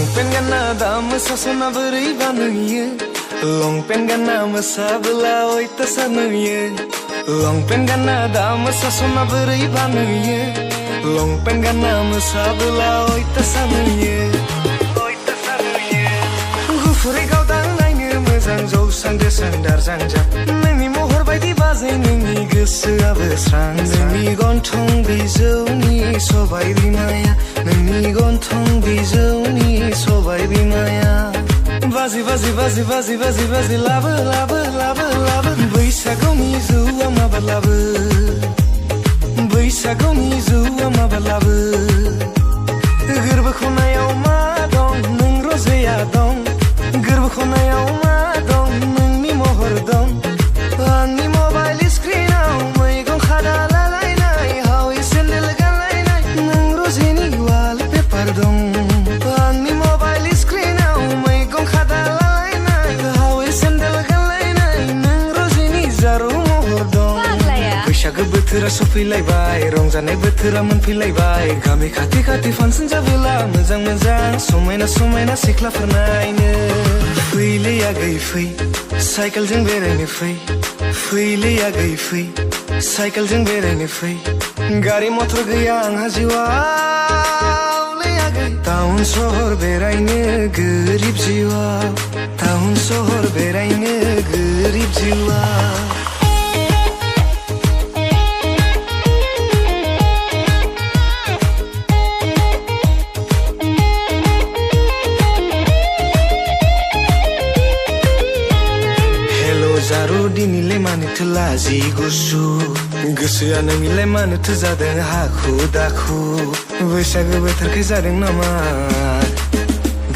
लंपेन्ट गानना दा मोसासना बोरैबा नुयो लंपेन्ट गानना मोसाबोला अयथासार नुयो लंपेन्ट गानना दा मोसासना बोरैबा नुयो लंपेन्ट गानना मोसाबोला अयथासार नुयो गुफुरै गावदां नायनो मोजां जौस्रां देरस्रां दारजां जा नोंनि महर बायदि बाजै नोंनि गोसोआबो स्रां नोंनि गन्थं बिजौनि सबाय बिमाया नोंनि गन्थं बिजौनि सबाय बिमाया बाजि बाजि बाजि बाजि बाजि बाजि लाबो लाबो लाबो लाबो बैसागुनि जौआ माबा लाबो बैसागुनि जौआ माबा लाबो गोरबो खनायाव मा दं नों रजेया दं गोरबो खनायाव मा दं नोंनि महर दं आंनि मबाइल स्क्रिनाव मैगं खादा लालायनाय हावै सेन्देल गानलायनाय नों रजेनि वालपेपार दं आंनि मबाइल स्क्रिनाव मैगं खादा लालायनाय हावै सेन्देल गानलायनाय नों रजेनि जारौ महर दं बैसागो बोथोरा सफैलायबाय रंजानाय बोथोरा मोनफैलायबाय गामि खाथि खाथि फांसन जाबोला मोजां मोजां समायना समायना सिख्लाफोर नायनो फैलै आगै फै साइकेलजों बेरायनो फै फैलै आगै फै साइकेलजों बेरायनो फै गारि मटर गैया आंहा जिउआवलै आगै टाउन सहर बेरायनो गोरिब जिउआव टाउन सहर बेरायनो गोरिब जिउआव जारु दिनैलाय मानोथो लाजि गुसु गोसोआ नोंनिलाय मानोथो जादों हाखु दाखु बैसागो बोथोरखाय जादों नामा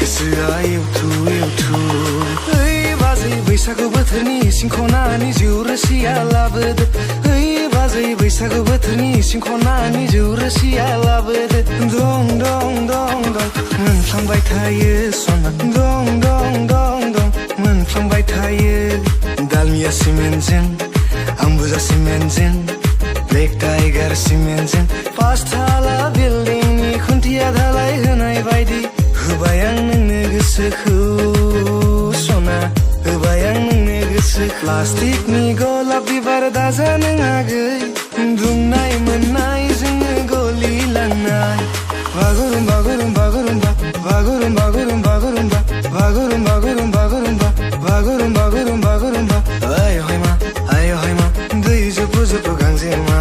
गोसोआ एवथु एवथु ओइ बाजै बैसागु बोथोरनि इसिं खनानि जिउ रोसिया लाबोदो ओइ बाजै बैसागु बोथोरनि इसिं खनानि जिउ रोसिया लाबोदो दं दं दं दं मोनफ्लांबाय थायो सना दं दं दं दं मोनफ्लांबाय थायो दालमिया सिमेन्टजों आंबुजा सिमेन्टजों ब्लेक टाइगार सिमेन्टजों पासथाला बिल्डिंनि खुन्थिया धालाय होनाय बायदि होबाय आं नोंनो गोसोखौ सना होबाय आं नोंनो गोसो प्लास्टिकनि गलाब बिबार दाजा नों आगै दुंनाय मोननाय जोंनो गलिलांनाय बागुरुम बागुरुम बागुरुम्बा बागुरुम बागुरुम बागुरुम्बा बागुरुम बागुरुम बागुरुम्बा बागुरुम बागुरुम बागुरुम्बा आय हाय मा दै जुबु जुबु गांजेमा